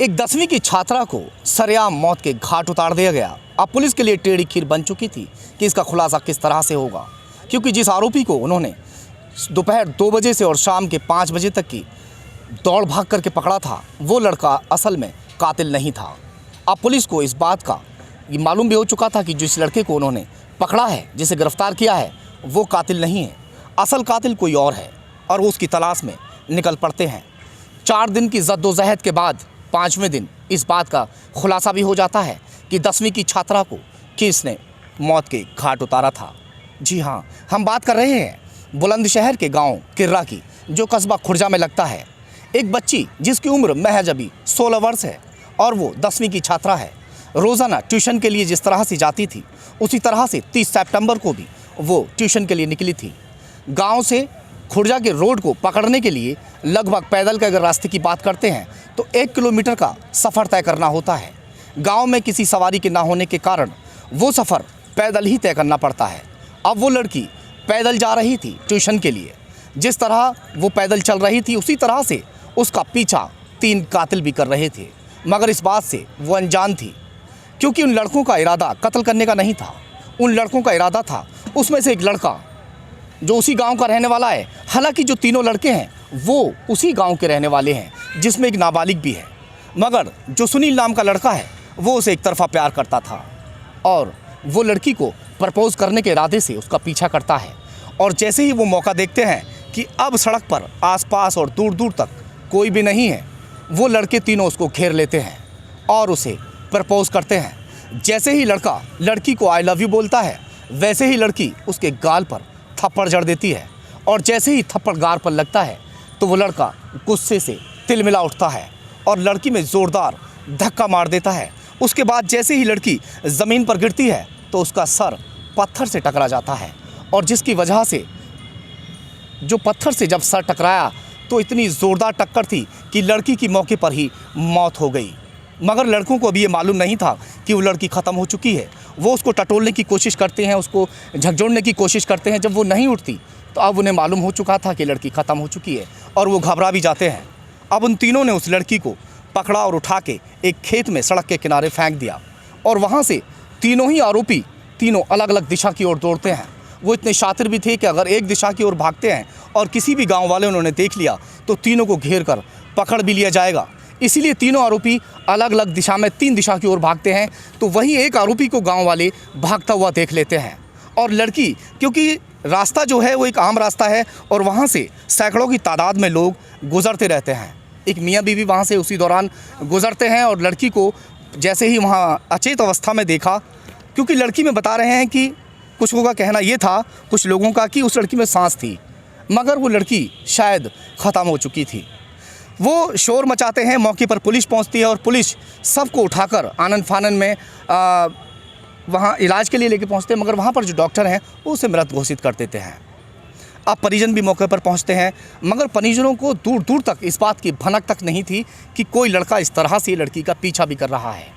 एक 10वीं की छात्रा को सरेआम मौत के घाट उतार दिया गया। अब पुलिस के लिए टेढ़ी खीर बन चुकी थी कि इसका खुलासा किस तरह से होगा, क्योंकि जिस आरोपी को उन्होंने दोपहर 2 बजे से और शाम के 5 बजे तक की दौड़ भाग करके पकड़ा था, वो लड़का असल में कातिल नहीं था। अब पुलिस को इस बात का ये मालूम भी हो चुका था कि जिस लड़के को उन्होंने पकड़ा है, जिसे गिरफ्तार किया है, वो कातिल नहीं है, असल कातिल कोई और है और वो उसकी तलाश में निकल पड़ते हैं। 4 दिन की जद्दोजहद के बाद 5वें दिन इस बात का खुलासा भी हो जाता है कि 10वीं की छात्रा को किसने मौत के घाट उतारा था। जी हाँ, हम बात कर रहे हैं बुलंदशहर के गांव किर्रा की, जो कस्बा खुर्जा में लगता है। एक बच्ची जिसकी उम्र महज अभी 16 वर्ष है और वो 10वीं की छात्रा है। रोज़ाना ट्यूशन के लिए जिस तरह से जाती थी, उसी तरह से 30 सितंबर को भी वो ट्यूशन के लिए निकली थी। गांव से खुर्जा के रोड को पकड़ने के लिए लगभग पैदल के अगर रास्ते की बात करते हैं तो 1 किलोमीटर का सफ़र तय करना होता है। गांव में किसी सवारी के ना होने के कारण वो सफ़र पैदल ही तय करना पड़ता है। अब वो लड़की पैदल जा रही थी ट्यूशन के लिए। जिस तरह वो पैदल चल रही थी, उसी तरह से उसका पीछा 3 कातिल भी कर रहे थे, मगर इस बात से वो अनजान थी, क्योंकि उन लड़कों का इरादा कत्ल करने का नहीं था। उन लड़कों का इरादा था, उसमें से एक लड़का जो उसी गांव का रहने वाला है। हालांकि जो तीनों लड़के हैं वो उसी गांव के रहने वाले हैं, जिसमें एक नाबालिग भी है, मगर जो सुनील नाम का लड़का है वो उसे एक तरफा प्यार करता था और वो लड़की को प्रपोज करने के इरादे से उसका पीछा करता है। और जैसे ही वो मौका देखते हैं कि अब सड़क पर आसपास और दूर दूर तक कोई भी नहीं है, वो लड़के तीनों उसको घेर लेते हैं और उसे प्रपोज करते हैं। जैसे ही लड़का लड़की को आई लव यू बोलता है, वैसे ही लड़की उसके गाल पर थप्पड़ जड़ देती है और जैसे ही थप्पड़ गाल पर लगता है तो वो लड़का गुस्से से तिलमिला उठता है और लड़की में ज़ोरदार धक्का मार देता है। उसके बाद जैसे ही लड़की ज़मीन पर गिरती है तो उसका सर पत्थर से टकरा जाता है और जिसकी वजह से जो पत्थर से जब सर टकराया तो इतनी ज़ोरदार टक्कर थी कि लड़की की मौके पर ही मौत हो गई। मगर लड़कों को अभी ये मालूम नहीं था कि वो लड़की ख़त्म हो चुकी है। वो उसको टटोलने की कोशिश करते हैं, उसको झकझोरने की कोशिश करते हैं। जब वो नहीं उठती तो अब उन्हें मालूम हो चुका था कि लड़की ख़त्म हो चुकी है और वो घबरा भी जाते हैं। अब उन तीनों ने उस लड़की को पकड़ा और उठा के एक खेत में सड़क के किनारे फेंक दिया और वहाँ से तीनों ही आरोपी तीनों अलग अलग दिशा की ओर दौड़ते हैं। वो इतने शातिर भी थे कि अगर एक दिशा की ओर भागते हैं और किसी भी गाँव वाले उन्होंने देख लिया तो तीनों को घेर कर पकड़ भी लिया जाएगा। इसीलिए तीनों आरोपी अलग अलग दिशा में 3 दिशा की ओर भागते हैं। तो वहीं एक आरोपी को गांव वाले भागता हुआ देख लेते हैं और लड़की, क्योंकि रास्ता जो है वो एक आम रास्ता है और वहां से सैकड़ों की तादाद में लोग गुजरते रहते हैं। एक मियाँ बीवी वहां से उसी दौरान गुजरते हैं और लड़की को जैसे ही वहाँ अचेत अवस्था में देखा, क्योंकि लड़की में बता रहे हैं कि कुछ लोगों का कहना ये था, कुछ लोगों का, कि उस लड़की में सांस थी, मगर वो लड़की शायद ख़त्म हो चुकी थी। वो शोर मचाते हैं, मौके पर पुलिस पहुंचती है और पुलिस सबको उठाकर आनन फानन में वहाँ इलाज के लिए लेके पहुंचते हैं, मगर वहाँ पर जो डॉक्टर हैं वो उसे मृत घोषित कर देते हैं। अब परिजन भी मौके पर पहुंचते हैं, मगर परिजनों को दूर दूर तक इस बात की भनक तक नहीं थी कि कोई लड़का इस तरह से लड़की का पीछा भी कर रहा है,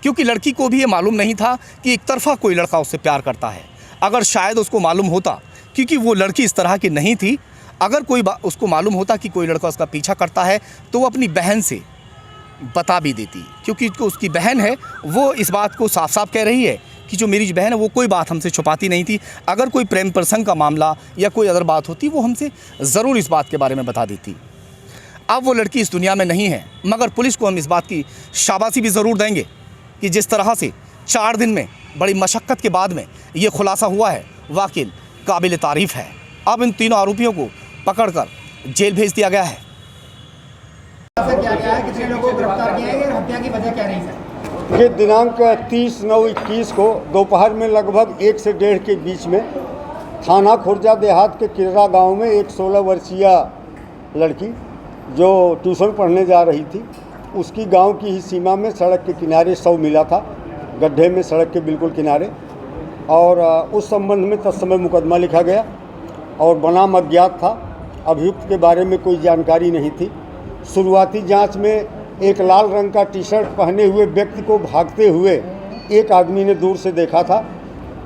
क्योंकि लड़की को भी ये मालूम नहीं था कि एक तरफा कोई लड़का उससे प्यार करता है। अगर शायद उसको मालूम होता, क्योंकि वो लड़की इस तरह की नहीं थी, अगर कोई उसको मालूम होता कि कोई लड़का उसका पीछा करता है तो वो अपनी बहन से बता भी देती, क्योंकि उसकी बहन है, वो इस बात को साफ साफ कह रही है कि जो मेरी बहन है वो कोई बात हमसे छुपाती नहीं थी। अगर कोई प्रेम प्रसंग का मामला या कोई अदर बात होती वो हमसे ज़रूर इस बात के बारे में बता देती। अब वो लड़की इस दुनिया में नहीं है, मगर पुलिस को हम इस बात की शाबाशी भी ज़रूर देंगे कि जिस तरह से 4 दिन में बड़ी मशक्क़त के बाद में ये खुलासा हुआ है, वाकई काबिल तारीफ़ है। अब इन तीनों आरोपियों को पकड़कर जेल भेज दिया गया है। कितने लोगों को गिरफ्तार किया है और हत्या की वजह क्या रही सर? ये दिनांक 30/9/21 को दोपहर में लगभग 1 से 1:30 के बीच में थाना खुर्जा देहात के किर्रा गांव में एक 16 वर्षीय लड़की जो ट्यूशन पढ़ने जा रही थी, उसकी गांव की ही सीमा में सड़क के किनारे शव मिला था, गड्ढे में सड़क के बिल्कुल किनारे। और उस संबंध में तत्समय मुकदमा लिखा गया और बनाम अज्ञात था। अभियुक्त के बारे में कोई जानकारी नहीं थी। शुरुआती जांच में एक लाल रंग का टी शर्ट पहने हुए व्यक्ति को भागते हुए एक आदमी ने दूर से देखा था।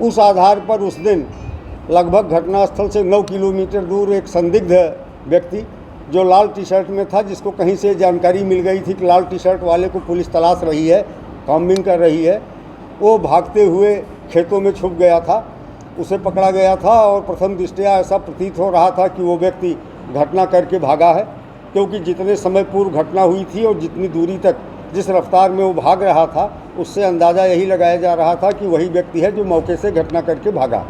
उस आधार पर उस दिन लगभग घटनास्थल से 9 किलोमीटर दूर एक संदिग्ध व्यक्ति जो लाल टी शर्ट में था, जिसको कहीं से जानकारी मिल गई थी कि लाल टी शर्ट वाले को पुलिस तलाश रही है, कॉम्बिंग कर रही है, वो भागते हुए खेतों में छुप गया था। उसे पकड़ा गया था और प्रथम दृष्टया ऐसा प्रतीत हो रहा था कि वो व्यक्ति घटना करके भागा है, क्योंकि जितने समय पूर्व घटना हुई थी और जितनी दूरी तक जिस रफ्तार में वो भाग रहा था, उससे अंदाज़ा यही लगाया जा रहा था कि वही व्यक्ति है जो मौके से घटना करके भागा।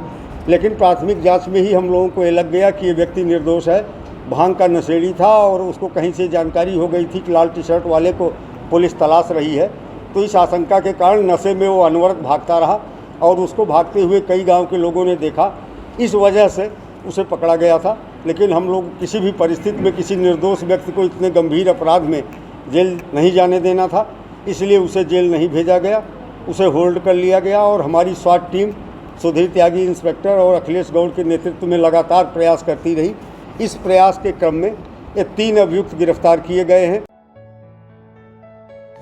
लेकिन प्राथमिक जांच में ही हम लोगों को ये लग गया कि ये व्यक्ति निर्दोष है, भांग का नशेड़ी था और उसको कहीं से जानकारी हो गई थी कि लाल टी शर्ट वाले को पुलिस तलाश रही है। तो इस आशंका के कारण नशे में वो अनवरत भागता रहा और उसको भागते हुए कई गांव के लोगों ने देखा, इस वजह से उसे पकड़ा गया था। लेकिन हम लोग किसी भी परिस्थिति में किसी निर्दोष व्यक्ति को इतने गंभीर अपराध में जेल नहीं जाने देना था, इसलिए उसे जेल नहीं भेजा गया, उसे होल्ड कर लिया गया। और हमारी स्वाट टीम सुधीर त्यागी इंस्पेक्टर और अखिलेश गौड़ के नेतृत्व में लगातार प्रयास करती रही। इस प्रयास के क्रम में ये 3 अभियुक्त गिरफ्तार किए गए हैं।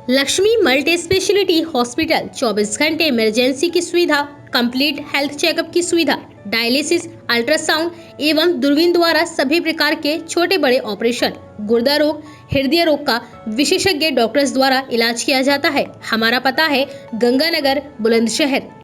लक्ष्मी मल्टी स्पेशलिटी हॉस्पिटल 24 घंटे इमरजेंसी की सुविधा, कंप्लीट हेल्थ चेकअप की सुविधा, डायलिसिस, अल्ट्रासाउंड एवं दूरबीन द्वारा सभी प्रकार के छोटे बड़े ऑपरेशन, गुर्दा रोग, हृदय रोग का विशेषज्ञ डॉक्टर्स द्वारा इलाज किया जाता है। हमारा पता है गंगानगर, बुलंदशहर।